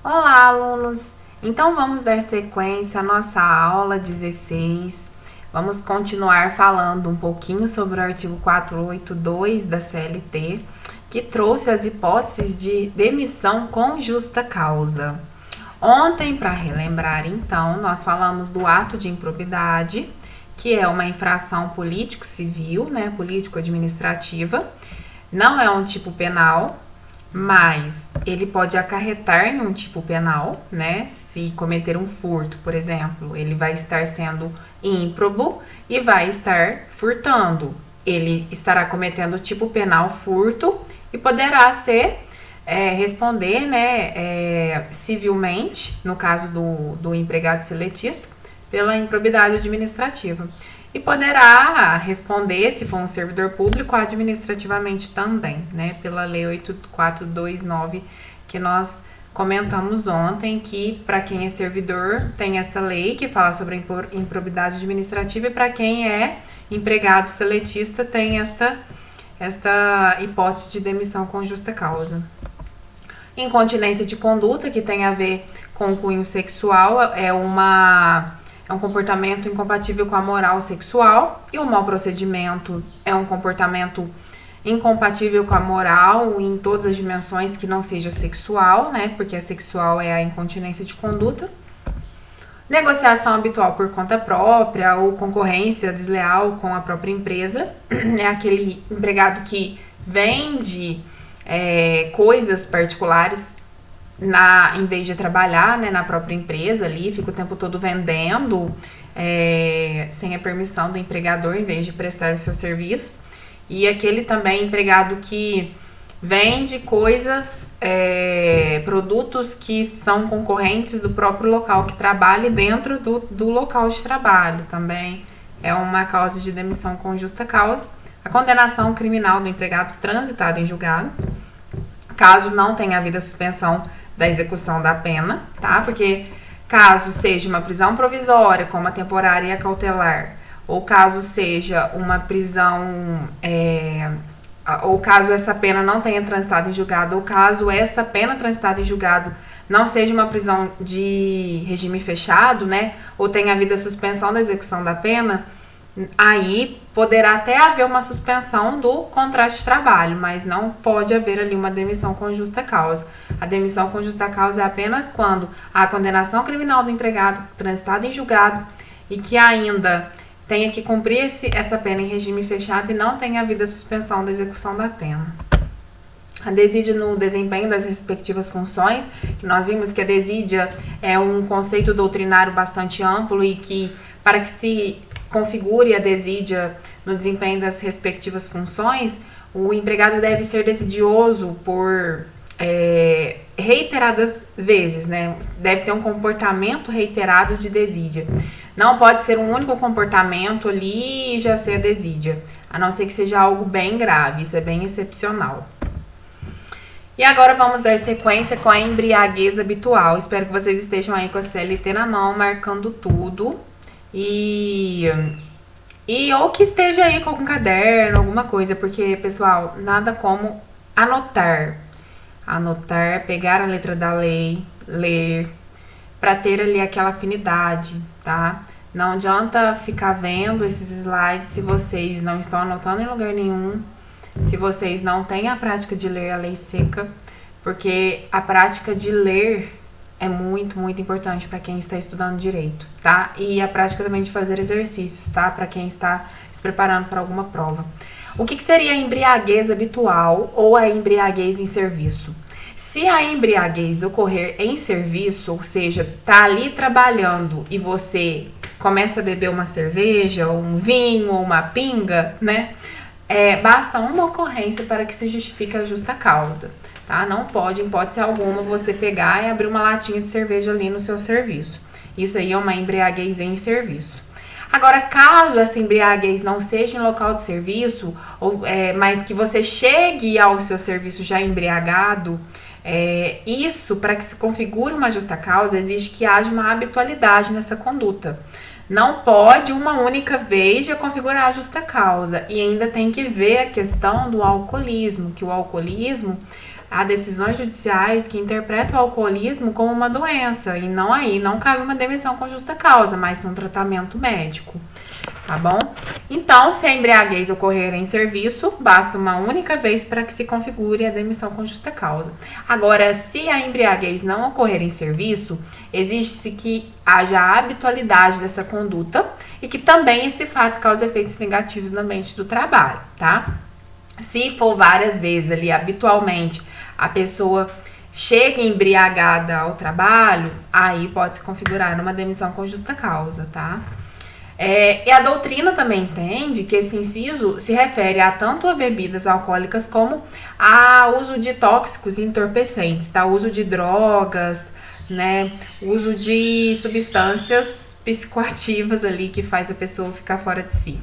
Olá, alunos! Então vamos dar sequência à nossa aula 16. Vamos continuar falando um pouquinho sobre o artigo 482 da CLT, que trouxe as hipóteses de demissão com justa causa. Ontem, para relembrar então, nós falamos do ato de improbidade, que é uma infração político-civil, né, político-administrativa. Não é um tipo penal, mas ele pode acarretar em um tipo penal, né? Se cometer um furto, por exemplo, ele vai estar sendo ímprobo e vai estar furtando. Ele estará cometendo o tipo penal furto e poderá ser responder, né, civilmente, no caso do empregado seletista, pela improbidade administrativa. E poderá responder, se for um servidor público, administrativamente também, né, pela Lei 8429, que nós comentamos ontem, que para quem é servidor tem essa lei que fala sobre a improbidade administrativa, e para quem é empregado seletista tem esta hipótese de demissão com justa causa. Incontinência de conduta, que tem a ver com o cunho sexual, é um comportamento incompatível com a moral sexual, e o mau procedimento é um comportamento incompatível com a moral em todas as dimensões que não seja sexual, né? Porque a sexual é a incontinência de conduta. Negociação habitual por conta própria ou concorrência desleal com a própria empresa, é aquele empregado que vende coisas particulares em vez de trabalhar, né, na própria empresa ali, fica o tempo todo vendendo sem a permissão do empregador, em vez de prestar o seu serviço. E aquele também empregado que vende coisas, produtos que são concorrentes do próprio local que trabalha, dentro do local de trabalho, também é uma causa de demissão com justa causa. A condenação criminal do empregado transitado em julgado, caso não tenha havido a suspensão da execução da pena, tá? Porque caso seja uma prisão provisória, como a temporária e a cautelar, ou caso seja uma prisão, ou caso essa pena não tenha transitado em julgado, ou caso essa pena transitada em julgado não seja uma prisão de regime fechado, né? Ou tenha havido a suspensão da execução da pena, aí poderá até haver uma suspensão do contrato de trabalho, mas não pode haver ali uma demissão com justa causa. A demissão com justa causa é apenas quando há condenação criminal do empregado transitada em julgado e que ainda tenha que cumprir essa pena em regime fechado e não tenha havido a suspensão da execução da pena. A desídia no desempenho das respectivas funções, que nós vimos que a desídia é um conceito doutrinário bastante amplo e que, para que se configure a desídia no desempenho das respectivas funções, o empregado deve ser desidioso por reiteradas vezes, né? Deve ter um comportamento reiterado de desídia. Não pode ser um único comportamento ali e já ser a desídia, a não ser que seja algo bem grave, isso é bem excepcional. E agora vamos dar sequência com a embriaguez habitual. Espero que vocês estejam aí com a CLT na mão, marcando tudo. E ou que esteja aí com algum caderno, alguma coisa, porque, pessoal, nada como anotar. Anotar, pegar a letra da lei, ler, para ter ali aquela afinidade, tá? Não adianta ficar vendo esses slides se vocês não estão anotando em lugar nenhum, se vocês não têm a prática de ler a lei seca, porque a prática de ler é muito, muito importante para quem está estudando direito, tá? E a prática também de fazer exercícios, tá? Para quem está se preparando para alguma prova. O que seria a embriaguez habitual ou a embriaguez em serviço? Se a embriaguez ocorrer em serviço, ou seja, tá ali trabalhando e você começa a beber uma cerveja, ou um vinho, ou uma pinga, né? Basta uma ocorrência para que se justifique a justa causa, tá? Não pode, em hipótese alguma, você pegar e abrir uma latinha de cerveja ali no seu serviço. Isso aí é uma embriaguez em serviço. Agora, caso essa embriaguez não seja em local de serviço, mas que você chegue ao seu serviço já embriagado, isso, para que se configure uma justa causa, exige que haja uma habitualidade nessa conduta. Não pode uma única vez já configurar a justa causa. E ainda tem que ver a questão do alcoolismo, que o alcoolismo há decisões judiciais que interpretam o alcoolismo como uma doença e não cabe uma demissão com justa causa, mas um tratamento médico, tá bom? Então, se a embriaguez ocorrer em serviço, basta uma única vez para que se configure a demissão com justa causa. Agora, se a embriaguez não ocorrer em serviço, exige-se que haja a habitualidade dessa conduta e que também esse fato cause efeitos negativos no ambiente do trabalho, tá? Se for várias vezes ali, habitualmente, a pessoa chega embriagada ao trabalho, aí pode se configurar uma demissão com justa causa, tá? E a doutrina também entende que esse inciso se refere a tanto a bebidas alcoólicas como a uso de tóxicos e entorpecentes, tá? Uso de drogas, né? Uso de substâncias psicoativas ali que faz a pessoa ficar fora de si.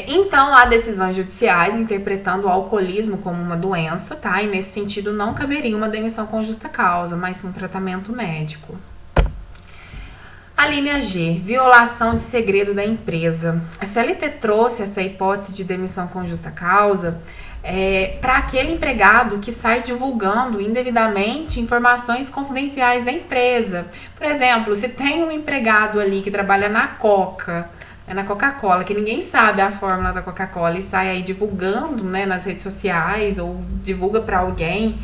Então, há decisões judiciais interpretando o alcoolismo como uma doença, tá? E nesse sentido não caberia uma demissão com justa causa, mas um tratamento médico. A linha G, violação de segredo da empresa. A CLT trouxe essa hipótese de demissão com justa causa para aquele empregado que sai divulgando indevidamente informações confidenciais da empresa. Por exemplo, se tem um empregado ali que trabalha na Coca-Cola, que ninguém sabe a fórmula da Coca-Cola e sai aí divulgando, né, nas redes sociais ou divulga para alguém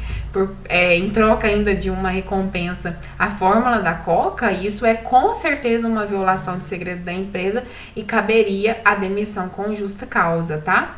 em troca ainda de uma recompensa a fórmula da Coca, isso é com certeza uma violação de segredo da empresa e caberia a demissão com justa causa, tá?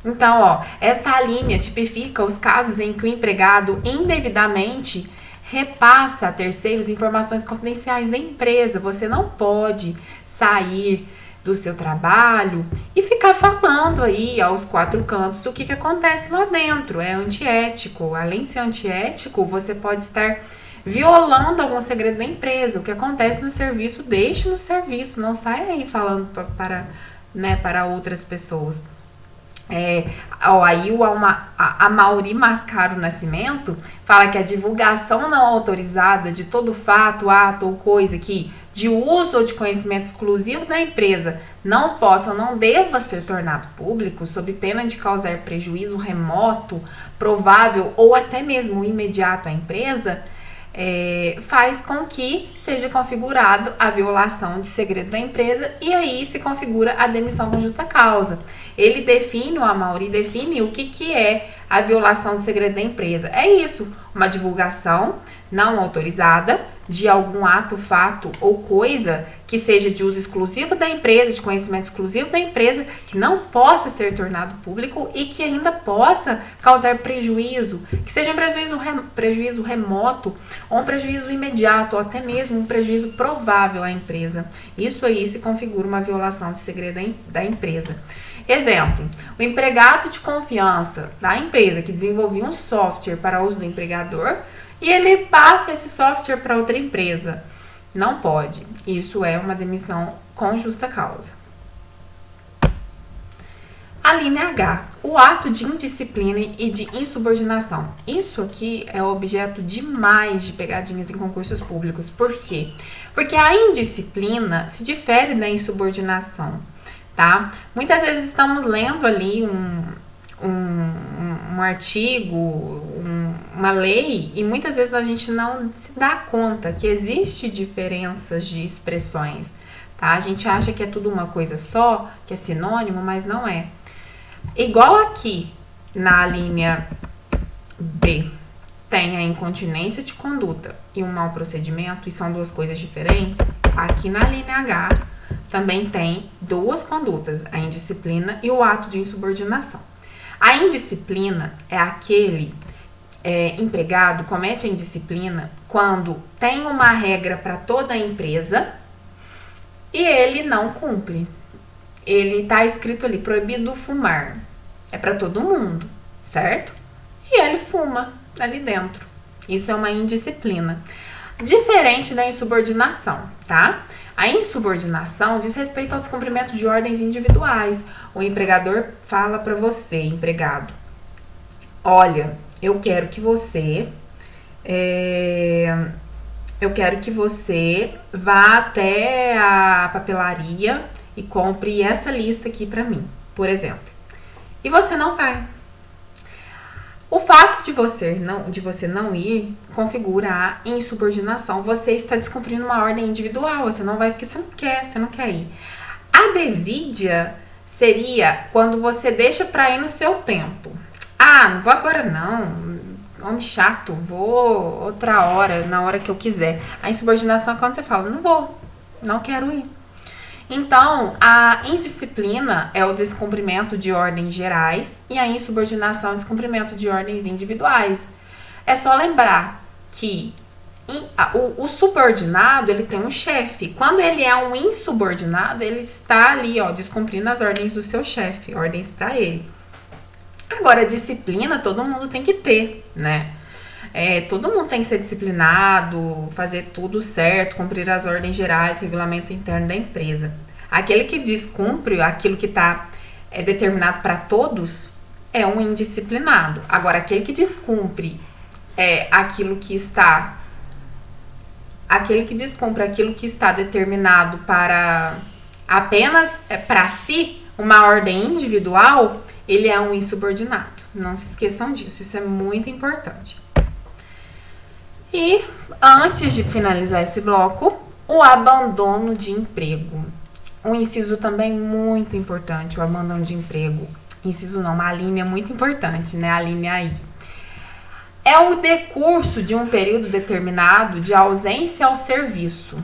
Então, esta linha tipifica os casos em que o empregado indevidamente repassa a terceiros informações confidenciais da empresa. Você não pode sair do seu trabalho e ficar falando aí aos quatro cantos o que acontece lá dentro. É antiético. Além de ser antiético, você pode estar violando algum segredo da empresa. O que acontece no serviço, deixe no serviço. Não saia aí falando para outras pessoas. Aí a Mauri Mascaro Nascimento fala que a divulgação não autorizada de todo fato, ato ou coisa que de uso ou de conhecimento exclusivo da empresa não possa ou não deva ser tornado público sob pena de causar prejuízo remoto, provável ou até mesmo imediato à empresa, faz com que seja configurado a violação de segredo da empresa e aí se configura a demissão com justa causa. O Amaury define o que é a violação de segredo da empresa. É isso, uma divulgação não autorizada de algum ato, fato ou coisa que seja de uso exclusivo da empresa, de conhecimento exclusivo da empresa, que não possa ser tornado público e que ainda possa causar prejuízo, que seja um prejuízo remoto ou um prejuízo imediato ou até mesmo um prejuízo provável à empresa. Isso aí se configura uma violação de segredo da empresa. Exemplo, o empregado de confiança da empresa que desenvolvia um software para uso do empregador e ele passa esse software para outra empresa. Não pode. Isso é uma demissão com justa causa. A linha H, o ato de indisciplina e de insubordinação. Isso aqui é objeto demais de pegadinhas em concursos públicos. Por quê? Porque a indisciplina se difere da insubordinação, tá? Muitas vezes estamos lendo ali um artigo, uma lei, e muitas vezes a gente não se dá conta que existe diferenças de expressões, tá? A gente acha que é tudo uma coisa só, que é sinônimo, mas não é. Igual aqui na linha B, tem a incontinência de conduta e um mau procedimento, e são duas coisas diferentes. Aqui na linha H também tem duas condutas, a indisciplina e o ato de insubordinação. A indisciplina é aquele empregado comete a indisciplina quando tem uma regra para toda a empresa e ele não cumpre. Ele está escrito ali, proibido fumar. É para todo mundo, certo? E ele fuma ali dentro. Isso é uma indisciplina. Diferente da insubordinação, tá? A insubordinação diz respeito ao descumprimento de ordens individuais. O empregador fala para você, empregado, olha, eu quero que você vá até a papelaria e compre essa lista aqui para mim, por exemplo. E você não vai. O fato de você não ir configura a insubordinação. Você está descumprindo uma ordem individual. Você não vai porque você não quer ir. A desídia seria quando você deixa para ir no seu tempo. Ah, não vou agora não. Homem chato, vou outra hora, na hora que eu quiser. A insubordinação é quando você fala, não vou, não quero ir. Então, a indisciplina é o descumprimento de ordens gerais e a insubordinação é o descumprimento de ordens individuais. É só lembrar que o subordinado, ele tem um chefe. Quando ele é um insubordinado, ele está ali, ó, descumprindo as ordens do seu chefe, ordens para ele. Agora, disciplina todo mundo tem que ter, né? Todo mundo tem que ser disciplinado, fazer tudo certo, cumprir as ordens gerais, regulamento interno da empresa. Aquele que descumpre aquilo que está determinado para todos é um indisciplinado. Agora, aquele que descumpre aquilo que está determinado para apenas para si, uma ordem individual, ele é um insubordinado. Não se esqueçam disso, isso é muito importante. E antes de finalizar esse bloco, o abandono de emprego. Um inciso também muito importante, o abandono de emprego. Inciso não, uma linha muito importante, né? A linha aí. É o decurso de um período determinado de ausência ao serviço.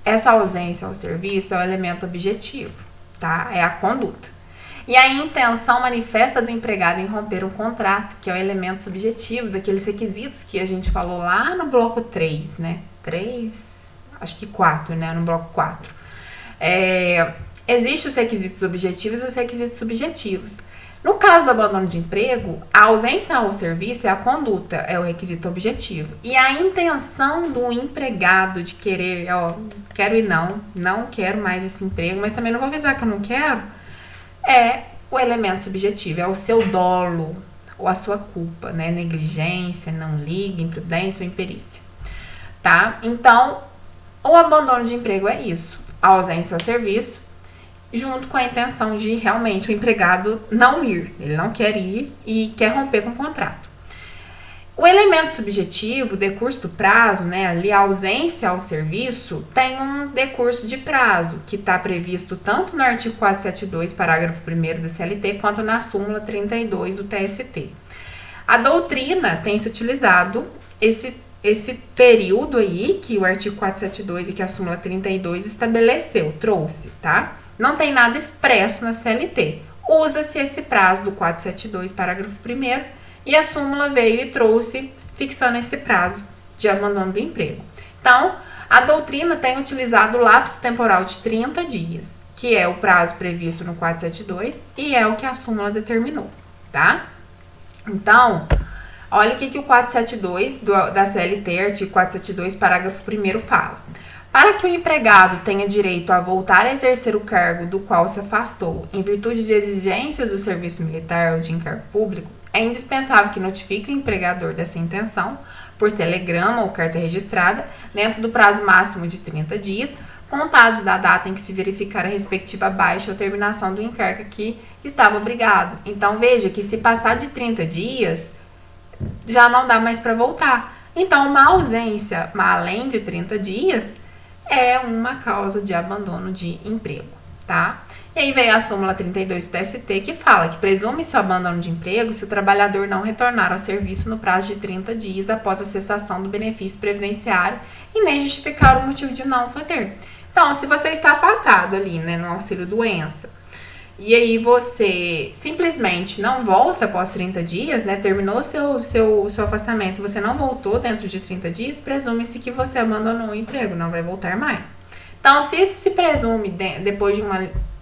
Essa ausência ao serviço é o elemento objetivo, tá? É a conduta. E a intenção manifesta do empregado em romper um contrato, que é o elemento subjetivo daqueles requisitos que a gente falou lá no bloco 3, né? 3, acho que 4, né? No bloco 4. Existem os requisitos objetivos e os requisitos subjetivos. No caso do abandono de emprego, a ausência ao serviço é a conduta, é o requisito objetivo. E a intenção do empregado de querer, quero ir não quero mais esse emprego, mas também não vou avisar que eu não quero, é o elemento subjetivo, é o seu dolo ou a sua culpa, né? Negligência, não liga, imprudência ou imperícia, tá? Então, o abandono de emprego é isso, a ausência ao serviço, junto com a intenção de realmente o empregado não ir, ele não quer ir e quer romper com o contrato. O elemento subjetivo, decurso do prazo, né, ali a ausência ao serviço, tem um decurso de prazo, que está previsto tanto no artigo 472, parágrafo 1º da CLT, quanto na súmula 32 do TST. A doutrina tem se utilizado esse período aí, que o artigo 472 e que a súmula 32 estabeleceu, trouxe, tá? Não tem nada expresso na CLT. Usa-se esse prazo do 472, parágrafo 1º, e a súmula veio e trouxe, fixando esse prazo de abandono do emprego. Então, a doutrina tem utilizado o lapso temporal de 30 dias, que é o prazo previsto no 472 e é o que a súmula determinou, tá? Então, olha o que o 472 da CLT, artigo 472, parágrafo 1º fala. Para que o empregado tenha direito a voltar a exercer o cargo do qual se afastou em virtude de exigências do serviço militar ou de encargo público, é indispensável que notifique o empregador dessa intenção, por telegrama ou carta registrada, dentro do prazo máximo de 30 dias, contados da data em que se verificar a respectiva baixa ou terminação do encargo que estava obrigado. Então, veja que se passar de 30 dias, já não dá mais para voltar. Então, uma ausência além de 30 dias é uma causa de abandono de emprego, tá? E aí vem a súmula 32 do TST que fala que presume-se o abandono de emprego se o trabalhador não retornar ao serviço no prazo de 30 dias após a cessação do benefício previdenciário e nem justificar o motivo de não fazer. Então, se você está afastado ali, né, no auxílio-doença, e aí você simplesmente não volta após 30 dias, né, terminou seu afastamento e você não voltou dentro de 30 dias, presume-se que você abandonou o emprego, não vai voltar mais. Então, se isso se presume depois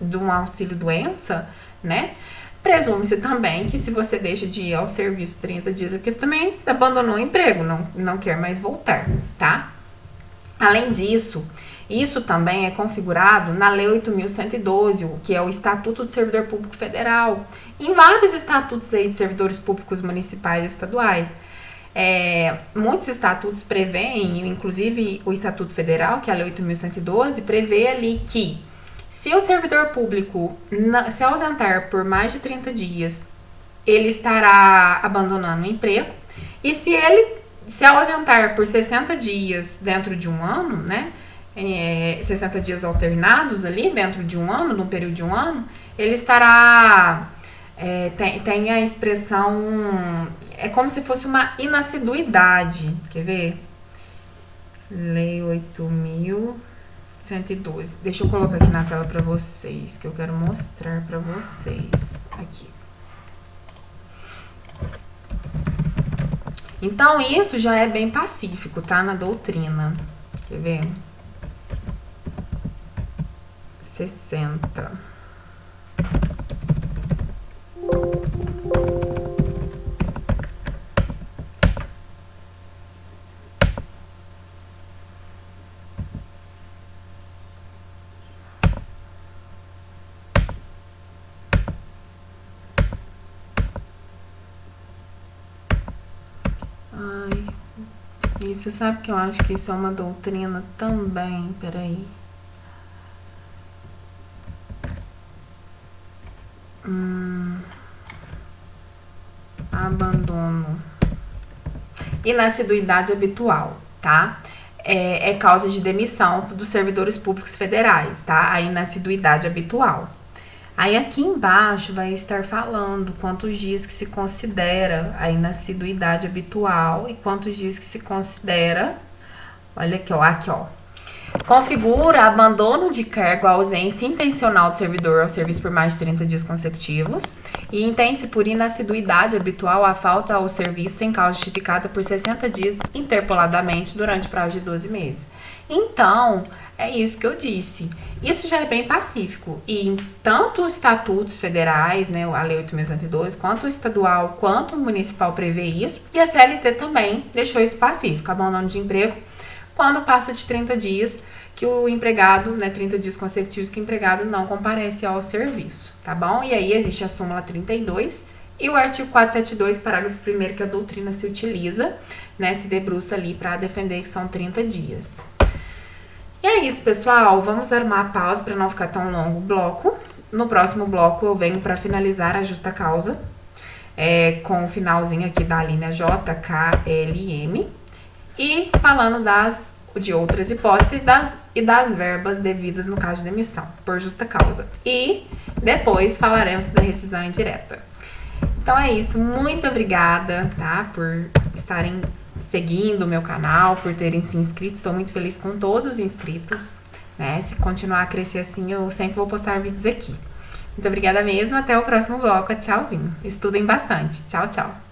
de um auxílio-doença, né, presume-se também que se você deixa de ir ao serviço 30 dias, é porque você também abandonou o emprego, não quer mais voltar, tá? Além disso, isso também é configurado na Lei 8.112, que é o Estatuto do Servidor Público Federal, em vários estatutos aí de servidores públicos municipais e estaduais. Muitos estatutos prevêem, inclusive o Estatuto Federal, que é a Lei 8.112, prevê ali que se o servidor público se ausentar por mais de 30 dias ele estará abandonando o emprego. E se ele se ausentar por 60 dias dentro de um ano, né? 60 dias alternados ali dentro de um ano, no período de um ano, ele estará... tem a expressão... É como se fosse uma inassiduidade. Quer ver? Lei 8.112. Deixa eu colocar aqui na tela para vocês, que eu quero mostrar para vocês. Aqui. Então, isso já é bem pacífico, tá? Na doutrina. Quer ver? 60. Ai, e você sabe que eu acho que isso é uma doutrina também, peraí. Abandono. Inassiduidade habitual, tá? É causa de demissão dos servidores públicos federais, tá? A inassiduidade habitual. Aí aqui embaixo vai estar falando quantos dias que se considera a inassiduidade habitual e quantos dias que se considera, olha aqui ó, configura abandono de cargo, a ausência intencional do servidor ao serviço por mais de 30 dias consecutivos e entende-se por inassiduidade habitual a falta ao serviço sem causa justificada por 60 dias interpoladamente durante prazo de 12 meses. Então, é isso que eu disse. Isso já é bem pacífico. E em tanto os estatutos federais, né, a Lei 8.112, quanto o estadual, quanto o municipal prevê isso. E a CLT também deixou isso pacífico. Abandono de emprego quando passa de 30 dias que o empregado, né, 30 dias consecutivos que o empregado não comparece ao serviço, tá bom? E aí existe a súmula 32 e o artigo 472, parágrafo 1º, que a doutrina se utiliza, né, se debruça ali para defender que são 30 dias. E é isso, pessoal. Vamos dar uma pausa para não ficar tão longo o bloco. No próximo bloco eu venho para finalizar a justa causa, com o finalzinho aqui da linha J, K, L e M. E falando de outras hipóteses e das verbas devidas no caso de demissão, por justa causa. E depois falaremos da rescisão indireta. Então é isso. Muito obrigada, tá, por estarem seguindo o meu canal, por terem se inscrito. Estou muito feliz com todos os inscritos, né? Se continuar a crescer assim, eu sempre vou postar vídeos aqui. Muito obrigada mesmo. Até o próximo bloco. Tchauzinho. Estudem bastante. Tchau, tchau.